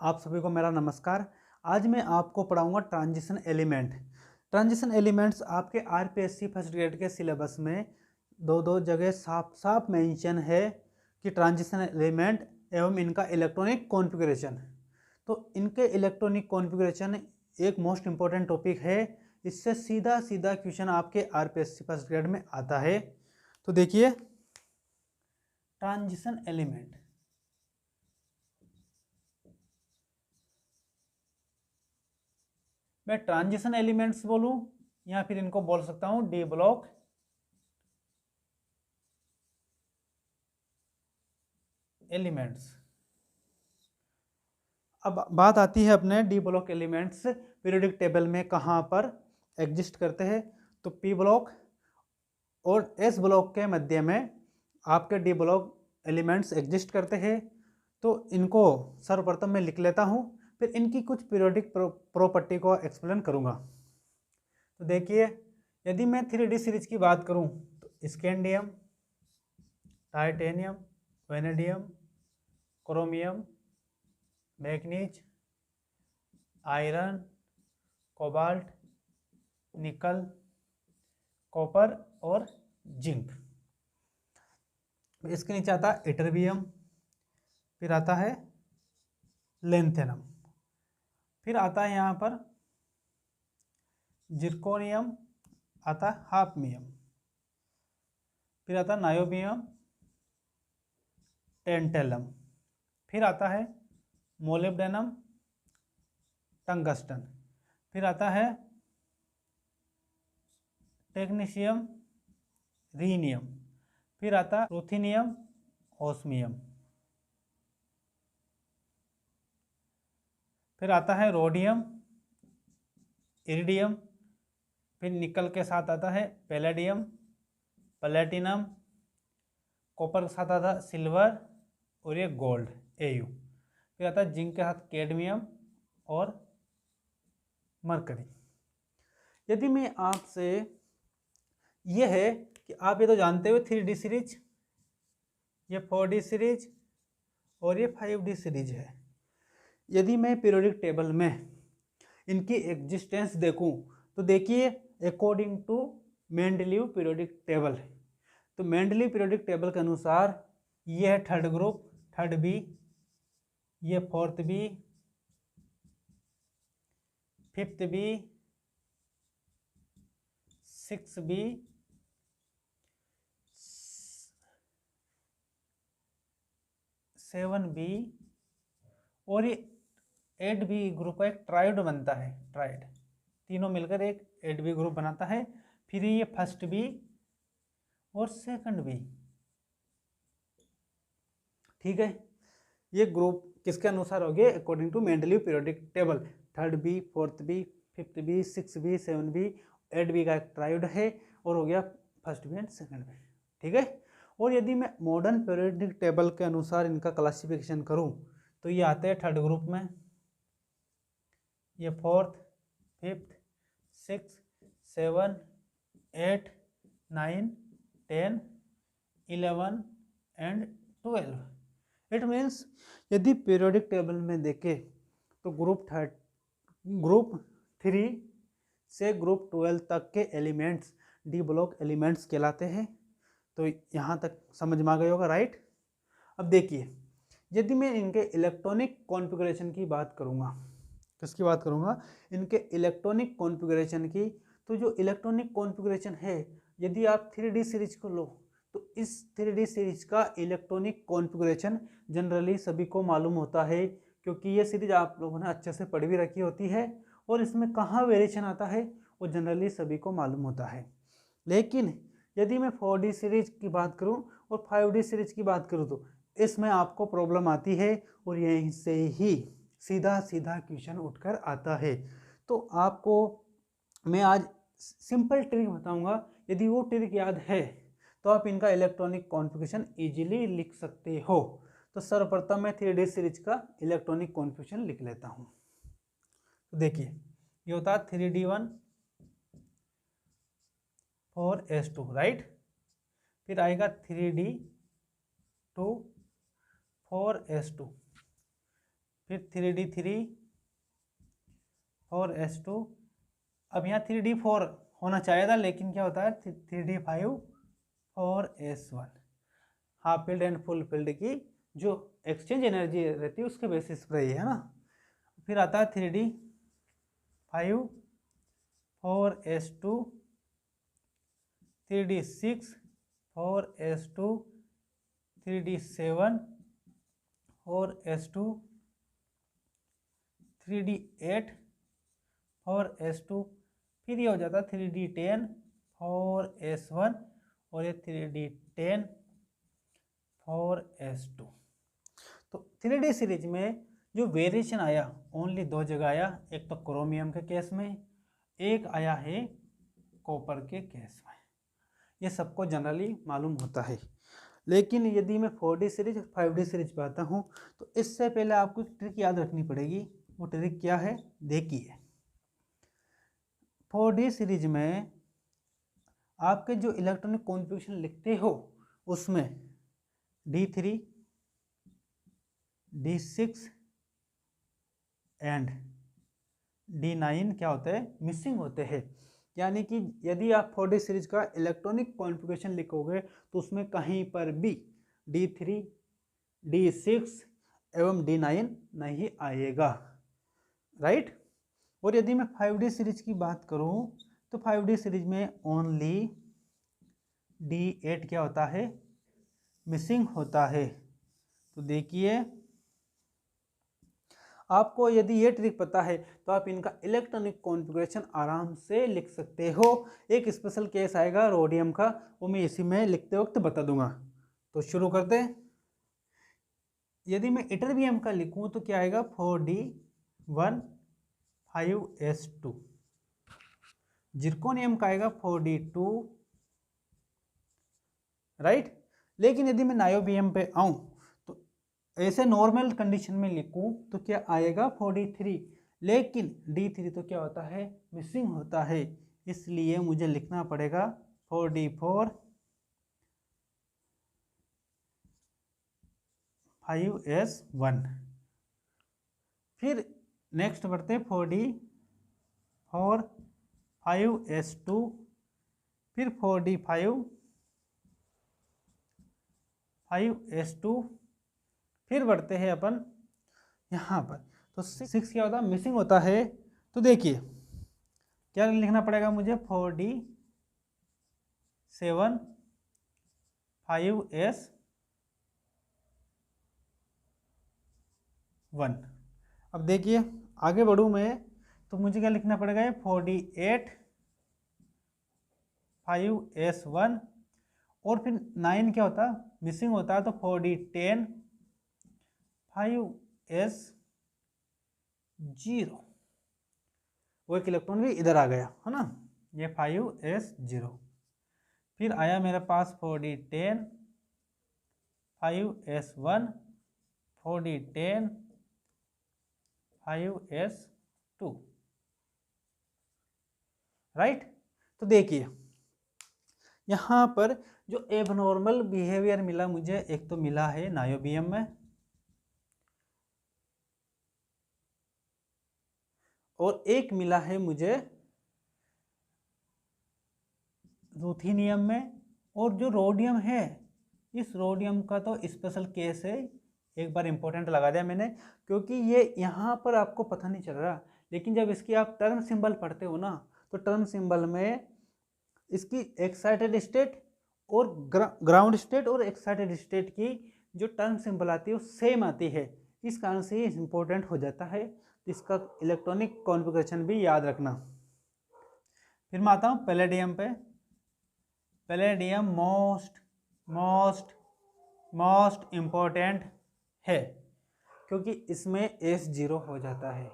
आप सभी को मेरा नमस्कार। आज मैं आपको पढ़ाऊंगा ट्रांजिशन एलिमेंट। ट्रांजिशन एलिमेंट्स आपके आरपीएससी फर्स्ट ग्रेड के सिलेबस में दो जगह साफ साफ मेंशन है कि ट्रांजिशन एलिमेंट एवं इनका इलेक्ट्रॉनिक कॉन्फ़िगरेशन। तो इनके इलेक्ट्रॉनिक कॉन्फ़िगरेशन एक मोस्ट इम्पॉर्टेंट टॉपिक है। इससे सीधा सीधा क्वेश्चन आपके आरपीएससी फर्स्ट ग्रेड में आता है। तो देखिए, ट्रांजिशन एलिमेंट, मैं ट्रांजिशन एलिमेंट्स बोलूं या फिर इनको बोल सकता हूं डी ब्लॉक एलिमेंट्स। अब बात आती है अपने D block elements periodic table में कहां पर एग्जिस्ट करते हैं। तो पी ब्लॉक और एस ब्लॉक के मध्य में आपके डी ब्लॉक एलिमेंट्स एग्जिस्ट करते हैं। तो इनको सर्वप्रथम मैं लिख लेता हूं, फिर इनकी कुछ पीरियोडिक प्रॉपर्टी को एक्सप्लेन करूंगा। तो देखिए, यदि मैं 3D सीरीज की बात करूं तो scandium, titanium, vanadium, chromium, manganese, iron, cobalt, निकल, कॉपर और जिंक। इसके नीचे आता है इटरबियम, फिर आता है लेंथेनम, फिर आता है यहाँ पर जिरकोनियम, आता है हाफनियम, फिर आता है नायोबियम, टेंटेलम, फिर आता है मोलिब्डेनम, टंगस्टन, फिर आता है टेक्नीशियम, रीनियम, फिर आता है रुथेनियम, ओस्मियम, फिर आता है रोडियम, इरिडियम, फिर निकल के साथ आता है पैलेडियम, प्लेटिनम, कॉपर के साथ आता है सिल्वर और ये गोल्ड एयू, फिर आता है जिंक के साथ कैडमियम और मरकरी। यदि मैं आपसे ये है कि आप ये तो जानते हो 3D सीरीज, ये 4D सीरीज और ये 5D सीरीज है। यदि मैं पीरियोडिक टेबल में इनकी एग्जिस्टेंस देखूं तो देखिए, according to Mendeleev periodic table, तो मेंडलीव पीरियोडिक टेबल के अनुसार ये है थर्ड ग्रुप, थर्ड बी, ये fourth B, fifth B, six B, seven B और ये 8B ग्रुप का एक ट्राइड बनता है। ट्राइड तीनों मिलकर एक 8B ग्रुप बनाता है। फिर ये फर्स्ट बी और सेकंड बी, ठीक है। ये ग्रुप किसके अनुसार हो गए? According to Mendeleev periodic table. Third B, fourth B, fifth B, six B, seven B, 8B का एक ट्राइड है और हो गया first B and second B, ठीक है। और यदि मैं मॉडर्न पीरियोडिक टेबल के अनुसार इनका क्लासिफिकेशन करूं तो ये आते हैं थर्ड ग्रुप में, ये fourth, fifth, six, seven, 8, 9, 10, 11 and 12। It means यदि पीरियोडिक टेबल में देखें तो ग्रुप 3 से ग्रुप 12 तक के एलिमेंट्स डी ब्लॉक एलिमेंट्स कहलाते हैं। तो यहाँ तक समझ में आ गए होगा, राइट। अब देखिए, यदि मैं इनके इलेक्ट्रॉनिक कॉन्फ़िगरेशन की बात करूँगा, किसकी बात करूँगा? इनके इलेक्ट्रॉनिक कॉन्फ़िगरेशन की। तो जो इलेक्ट्रॉनिक कॉन्फ़िगरेशन है, यदि आप 3D सीरीज को लो तो इस 3D सीरीज का इलेक्ट्रॉनिक कॉन्फ़िगरेशन जनरली सभी को मालूम होता है, क्योंकि ये सीरीज आप लोगों ने अच्छे से पढ़ भी रखी होती है और इसमें कहाँ वेरिएशन आता है वो जनरली सभी को मालूम होता है। लेकिन यदि मैं 4D सीरीज की बात करूं और 5D सीरीज की बात करूं तो इसमें आपको प्रॉब्लम आती है और यहीं से ही सीधा सीधा क्वेश्चन उठकर आता है। तो आपको मैं आज सिंपल ट्रिक बताऊंगा, यदि वो ट्रिक याद है तो आप इनका इलेक्ट्रॉनिक कॉन्फ़िगरेशन इजीली लिख सकते हो। तो सर्वप्रथम मैं 3D सीरीज का इलेक्ट्रॉनिक कॉन्फ़िगरेशन लिख लेता हूं। तो देखिए, ये होता है 3D1 4s2, राइट। फिर आएगा 3D2 4s2, फिर 3D3 4s2। अब यहाँ 3D4 होना चाहिए था, लेकिन क्या होता है 3D5 4s1। Half field and full field की जो एक्सचेंज एनर्जी रहती है उसके बेसिस पर ये है ना। फिर आता है 3D5 4s2, 3D6 4s2, 3D7 4s2, 3D8 4s2, फिर ये हो जाता है 3D10 4s1 और ये 3D10 4s2। तो 3D सीरीज में जो वेरिएशन आया ओनली दो जगह आया, एक तो क्रोमियम के केस में, एक आया है कॉपर के केस में। ये सबको जनरली मालूम होता है। लेकिन यदि मैं 4D सीरीज 5D सीरीज पे आता हूँ तो इससे पहले आपको ट्रिक याद रखनी पड़ेगी। वो ट्रिक क्या है देखिए। 4D सीरीज में आपके जो इलेक्ट्रॉनिक कॉन्फ़िगरेशन लिखते हो उसमें D3 D6 एंड D9 क्या होते हैं मिसिंग होते हैं। यानी कि यदि आप 4D सीरीज का इलेक्ट्रॉनिक कॉन्फ़िगरेशन लिखोगे तो उसमें कहीं पर भी D3 D6 एवं D9 नहीं आएगा, राइट। और यदि मैं 5D सीरीज की बात करूं तो 5D सीरीज में ओनली D8 क्या होता है मिसिंग होता है। तो देखिए आपको यदि ये ट्रिक पता है तो आप इनका इलेक्ट्रॉनिक कॉन्फ़िगरेशन आराम से लिख सकते हो। एक स्पेशल केस आएगा रोडियम का, वो मैं इसी में लिखते वक्त बता दूंगा। तो शुरू करते हैं। यदि मैं इटरबियम का लिखूं तो क्या आएगा 4D1 5s2। जिरकोनियम का आएगा 4D2, राइट। लेकिन यदि मैं नायोबियम पे आऊं तो ऐसे नॉर्मल कंडीशन में लिखूं तो क्या आएगा 4D3। लेकिन D3 तो क्या होता है मिसिंग होता है, इसलिए मुझे लिखना पड़ेगा 4D4 5s1। फिर नेक्स्ट बढ़ते 4D4 5s2, फिर 4D5 5s2, फिर बढ़ते हैं अपन यहाँ पर। तो 6 क्या होता है मिसिंग होता है। तो देखिए क्या लिखना पड़ेगा मुझे 4D7 5s1। अब देखिए आगे बढ़ूँ मैं तो मुझे क्या लिखना पड़ेगा 4D8 5s1 और फिर 9 क्या होता है मिसिंग होता है, तो 4D10 5s0। वो एक इलेक्ट्रॉन भी इधर आ गया है ना, ये 5s0। फिर आया मेरे पास 4D10 5s1 4D10 5s2, right. तो देखिए यहाँ पर जो एबनॉर्मल बिहेवियर मिला मुझे, एक तो मिला है नायोबियम में और एक मिला है मुझे रूथेनियम में। और जो रोडियम है इस रोडियम का तो स्पेशल केस है, एक बार इंपॉर्टेंट लगा दिया मैंने क्योंकि ये यहाँ पर आपको पता नहीं चल रहा, लेकिन जब इसकी आप टर्म सिंबल पढ़ते हो ना तो टर्म सिंबल में इसकी एक्साइटेड स्टेट और ग्राउंड स्टेट और एक्साइटेड स्टेट की जो टर्म सिंबल आती है वो सेम आती है। इस कारण से ये इंपॉर्टेंट हो जाता है, तो इसका इलेक्ट्रॉनिक कॉन्फ़िगरेशन भी याद रखना। फिर मैं आता हूँ पैलेडियम पे। पैलेडियम मोस्ट इम्पोर्टेंट है क्योंकि इसमें S0 हो जाता है।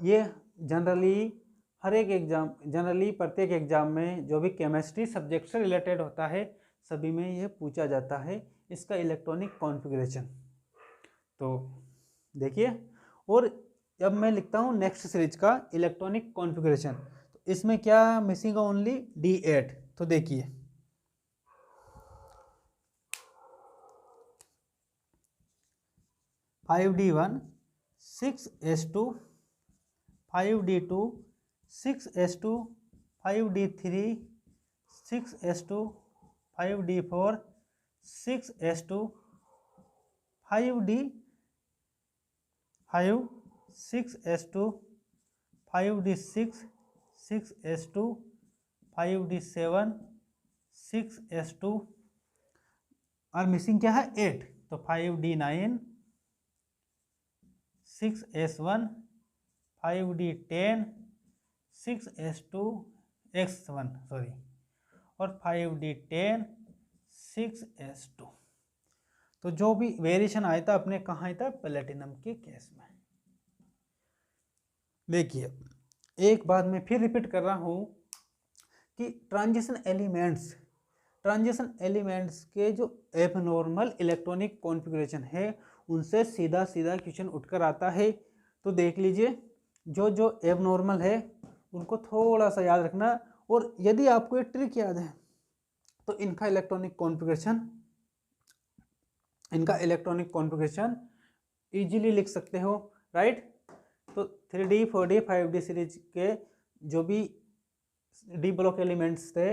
ये जनरली प्रत्येक एग्जाम में जो भी केमिस्ट्री सब्जेक्ट से रिलेटेड होता है सभी में ये पूछा जाता है इसका इलेक्ट्रॉनिक कॉन्फ़िगरेशन। तो देखिए, और अब मैं लिखता हूँ नेक्स्ट सीरीज का इलेक्ट्रॉनिक कॉन्फ़िगरेशन। तो इसमें क्या मिसिंग है ओनली D8। तो देखिए 6s2 5d2 6s2 5d3 6s2 5d4 6s2 5d 5 6s2 5d6 6s2 5d7 6s2 और मिसिंग क्या है 8, तो 5d9 6s1 5d10 6s2 x1 sorry और 5d10 6s2। तो जो भी वेरिएशन आया था अपने कहाँ आया था, प्लेटिनम के केस में। देखिए एक बात मैं फिर रिपीट कर रहा हूँ कि ट्रांजिशन एलिमेंट्स के जो एबनॉर्मल इलेक्ट्रॉनिक कॉन्फ़िगरेशन है उनसे सीधा सीधा क्वेश्चन उठकर आता है। तो देख लीजिए जो जो एबनॉर्मल है उनको थोड़ा सा याद रखना, और यदि आपको ये ट्रिक याद है तो इनका इलेक्ट्रॉनिक कॉन्फ़िगरेशन इजीली लिख सकते हो, राइट। तो 3D 4D 5D सीरीज के जो भी डी ब्लॉक एलिमेंट्स थे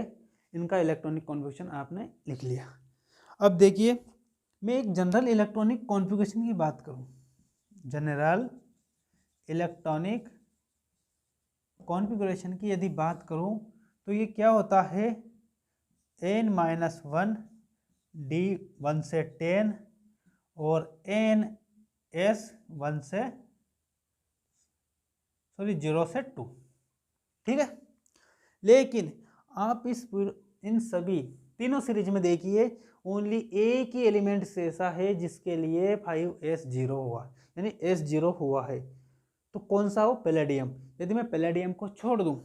इनका इलेक्ट्रॉनिक कॉन्फ़िगरेशन आपने लिख लिया। अब देखिए मैं एक जनरल इलेक्ट्रॉनिक कॉन्फ़िगरेशन की बात करूं, जनरल इलेक्ट्रॉनिक कॉन्फ़िगरेशन की यदि बात करूं तो ये क्या होता है, n-1 d 1 से 10 और n-s 1 से 0 से 2, ठीक है। लेकिन आप इन सभी तीनों सीरीज में देखिए ओनली एक ही एलिमेंट ऐसा है जिसके लिए 5s0 हुआ, यानी s0 हुआ है। तो कौन सा हो, पैलेडियम। यदि मैं पैलेडियम को छोड़ दूं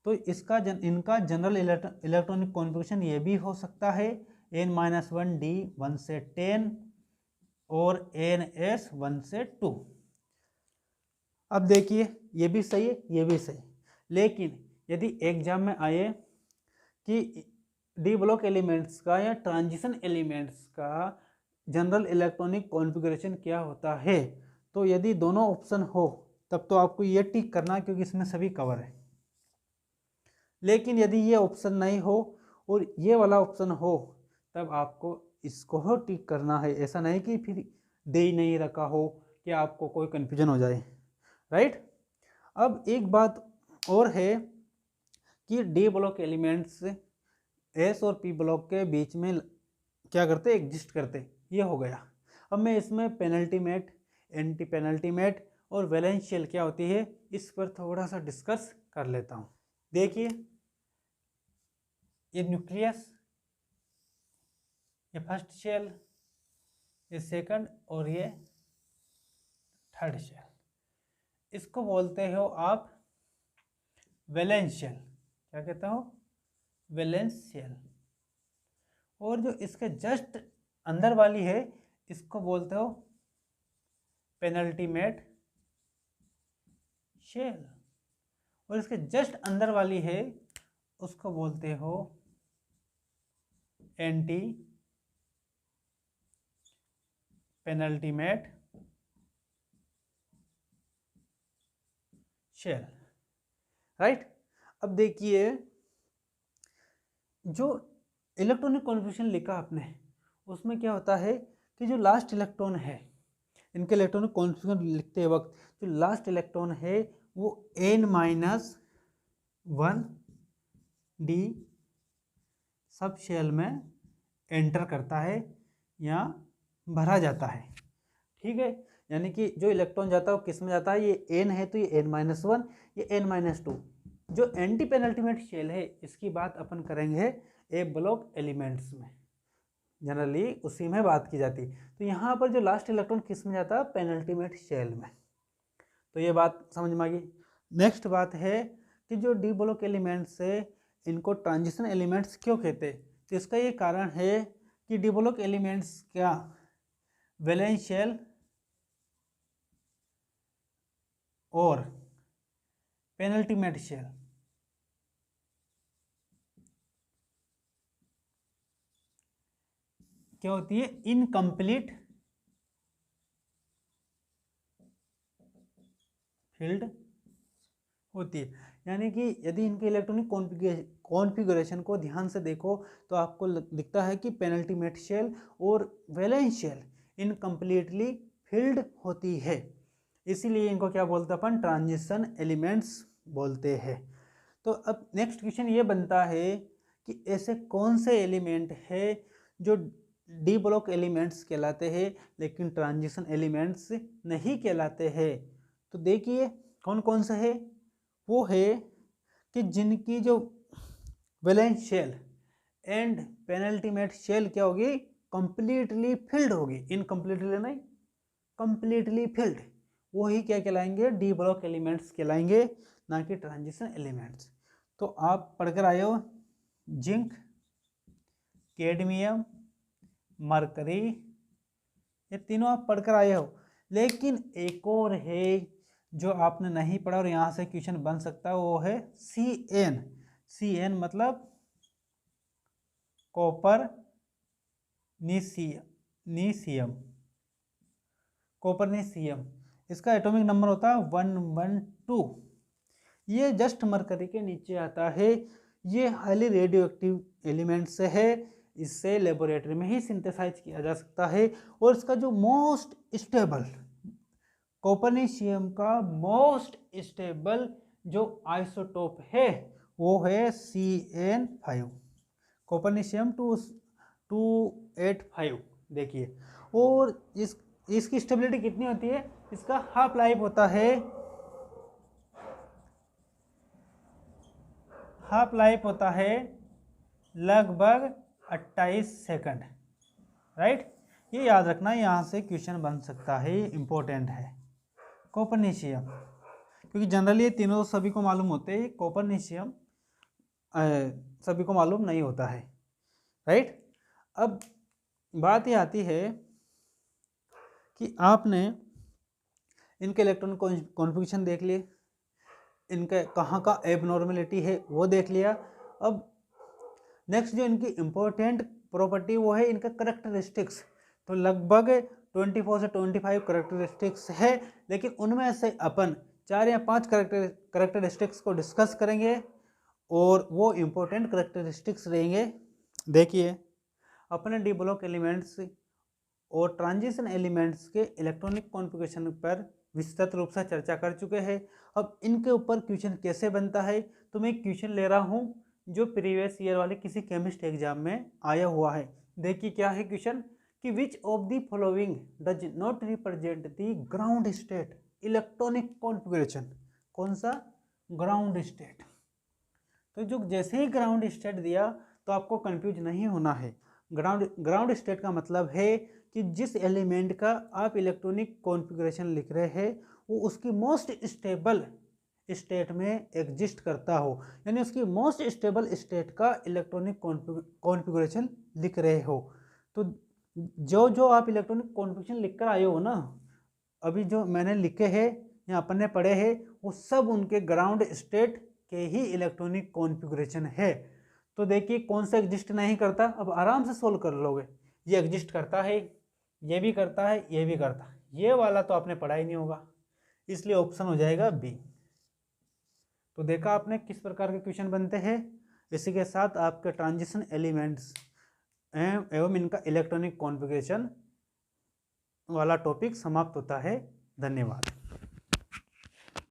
तो इनका जनरल इलेक्ट्रॉनिक कॉन्फ़िगरेशन ये भी हो सकता है n-1 d 1 से 10 और n-s 1 से 2। अब देखिए ये भी सही है, ये भी सही। लेकिन यदि एग्जाम में आए कि डी ब्लॉक एलिमेंट्स का या ट्रांजिशन एलिमेंट्स का जनरल इलेक्ट्रॉनिक कॉन्फ़िगरेशन क्या होता है, तो यदि दोनों ऑप्शन हो तब तो आपको ये टिक करना क्योंकि इसमें सभी कवर है। लेकिन यदि ये ऑप्शन नहीं हो और ये वाला ऑप्शन हो तब आपको इसको हो टिक करना है, ऐसा नहीं कि फिर दे ही नहीं रखा हो कि आपको कोई कन्फ्यूजन हो जाए, राइट। अब एक बात और है कि डी ब्लॉक एलिमेंट्स एस और पी ब्लॉक के बीच में क्या करते, एग्जिस्ट करते, ये हो गया। अब मैं इसमें पेनल्टीमेट, एंटी पेनल्टीमेट और वैलेंस शेल क्या होती है इस पर थोड़ा सा डिस्कस कर लेता हूँ। देखिए ये न्यूक्लियस, ये फर्स्ट शेल, ये सेकंड और ये थर्ड शेल, इसको बोलते हो आप वैलेंस शेल। क्या कहते हो, वैलेंस शेल। और जो इसके जस्ट अंदर वाली है इसको बोलते हो पेनल्टीमेट शेल, और इसके जस्ट अंदर वाली है उसको बोलते हो एंटी पेनल्टीमेट शेल, राइट। अब देखिए जो इलेक्ट्रॉनिक कॉन्फ़िगरेशन लिखा आपने उसमें क्या होता है कि जो लास्ट इलेक्ट्रॉन है इनके इलेक्ट्रॉनिक कॉन्फ़िगरेशन लिखते वक्त जो लास्ट इलेक्ट्रॉन है वो n-1 d सब शेल में एंटर करता है या भरा जाता है, ठीक है। यानी कि जो इलेक्ट्रॉन जाता है वो किस में जाता है, ये n है तो ये n-1, ये n-2। जो एंटी पेनल्टीमेट शेल है इसकी बात अपन करेंगे ए ब्लॉक एलिमेंट्स में, जनरली उसी में बात की जाती। तो यहाँ पर जो लास्ट इलेक्ट्रॉन किस में जाता है, पेनल्टीमेट शेल में। तो ये बात समझ में आ गई। नेक्स्ट बात है कि जो डी ब्लॉक एलिमेंट्स है इनको ट्रांजिशन एलिमेंट्स क्यों कहते हैं, तो इसका ये कारण है कि डी ब्लॉक एलिमेंट्स का वैलेंस शेल और पेनल्टीमेट शेल क्या होती है, इनकम्प्लीट फील्ड होती है। यानी कि यदि इनके इलेक्ट्रॉनिक कॉन्फ़िगरेशन को ध्यान से देखो तो आपको दिखता है कि पेनल्टीमेट शेल और वैलेंस शेल इनकम्प्लीटली फील्ड होती है, इसीलिए इनको क्या बोलते हैं अपन, ट्रांजिशन एलिमेंट्स बोलते हैं। तो अब नेक्स्ट क्वेश्चन ये बनता है कि ऐसे कौन से एलिमेंट है जो डी ब्लॉक एलिमेंट्स कहलाते हैं लेकिन ट्रांजिशन एलिमेंट्स नहीं कहलाते हैं। तो देखिए कौन कौन से है, वो है कि जिनकी जो valence shell and penultimate shell क्या होगी, कंप्लीटली फिल्ड होगी, इनकम्प्लीटली नहीं, कंप्लीटली फिल्ड, वो ही क्या कहलाएंगे, डी ब्लॉक एलिमेंट्स कहलाएंगे, ना कि ट्रांजिशन एलिमेंट्स। तो आप पढ़कर आए हो जिंक, कैडमियम, मरकरी, ये तीनों आप पढ़कर आए हो। लेकिन एक और है जो आपने नहीं पढ़ा और यहाँ से क्वेश्चन बन सकता है, वो है CN। CN मतलब कॉपर नीसियम, कॉपरनीसियम, इसका एटॉमिक नंबर होता है 112। ये जस्ट मरकरी के नीचे आता है। ये हाईली रेडियो एक्टिव एलिमेंट से है, इससे लेबोरेटरी में ही सिंथेसाइज किया जा सकता है। और इसका जो मोस्ट स्टेबल, कॉपरनीशियम का मोस्ट स्टेबल जो आइसोटोप है वो है CN5, कॉपरनीशियम 285। देखिए, और इसकी स्टेबिलिटी कितनी होती है, इसका हाफ लाइफ होता है, लगभग 28 सेकंड, राइट। ये याद रखना, यहाँ से क्वेश्चन बन सकता है, इंपॉर्टेंट है। कॉपरनीशियम, क्योंकि जनरली ये तीनों सभी को मालूम होते हैं, कॉपरनीशियम सभी को मालूम नहीं होता है, राइट। अब बात ये आती है कि आपने इनके इलेक्ट्रॉन कॉन्फ़िगरेशन देख लिए, इनके कहाँ का एबनॉर्मेलिटी है वो देख लिया। अब नेक्स्ट जो इनकी इम्पोर्टेंट प्रॉपर्टी वो है इनका करेक्टरिस्टिक्स। तो लगभग 24 से 25 करेक्टरिस्टिक्स है, लेकिन उनमें से अपन 4 या 5 करेक्टरिस्टिक्स को डिस्कस करेंगे और वो इम्पोर्टेंट करेक्टरिस्टिक्स रहेंगे। देखिए, अपने डी ब्लॉक एलिमेंट्स और ट्रांजिशन एलिमेंट्स के इलेक्ट्रॉनिक कॉन्फ़िगरेशन पर विस्तृत रूप से चर्चा कर चुके हैं। अब इनके ऊपर क्वेश्चन कैसे बनता है, तो मैं क्वेश्चन ले रहा हूँ जो प्रीवियस ईयर वाले किसी केमिस्ट एग्जाम में आया हुआ है। देखिए क्या है क्वेश्चन, कि which of the following does not represent the ground state electronic configuration. कौन सा, ग्राउंड स्टेट। तो जो जैसे ही ग्राउंड स्टेट दिया तो आपको कंफ्यूज नहीं होना है। ग्राउंड स्टेट का मतलब है कि जिस एलिमेंट का आप इलेक्ट्रॉनिक कॉन्फ़िगरेशन लिख रहे हैं वो उसकी मोस्ट स्टेबल स्टेट में एग्जिस्ट करता हो, यानी उसकी मोस्ट स्टेबल स्टेट का इलेक्ट्रॉनिक कॉन्फ़िगरेशन लिख रहे हो। तो जो जो आप इलेक्ट्रॉनिक कॉन्फ़िगरेशन लिख कर आए हो ना, अभी जो मैंने लिखे हैं या अपन ने पढ़े हैं, वो सब उनके ग्राउंड स्टेट के ही इलेक्ट्रॉनिक कॉन्फ़िगरेशन है। तो देखिए कौन सा एग्जिस्ट नहीं करता, अब आराम से सोल्व कर लोगे। ये एग्जिस्ट करता है, ये भी करता है, ये भी करता है, ये वाला तो आपने पढ़ा ही नहीं होगा, इसलिए ऑप्शन हो जाएगा बी। तो देखा आपने किस प्रकार के क्वेश्चन बनते हैं। इसी के साथ आपके ट्रांजिशन एलिमेंट्स एवं इनका इलेक्ट्रॉनिक कॉन्फ़िगरेशन वाला टॉपिक समाप्त होता है। धन्यवाद।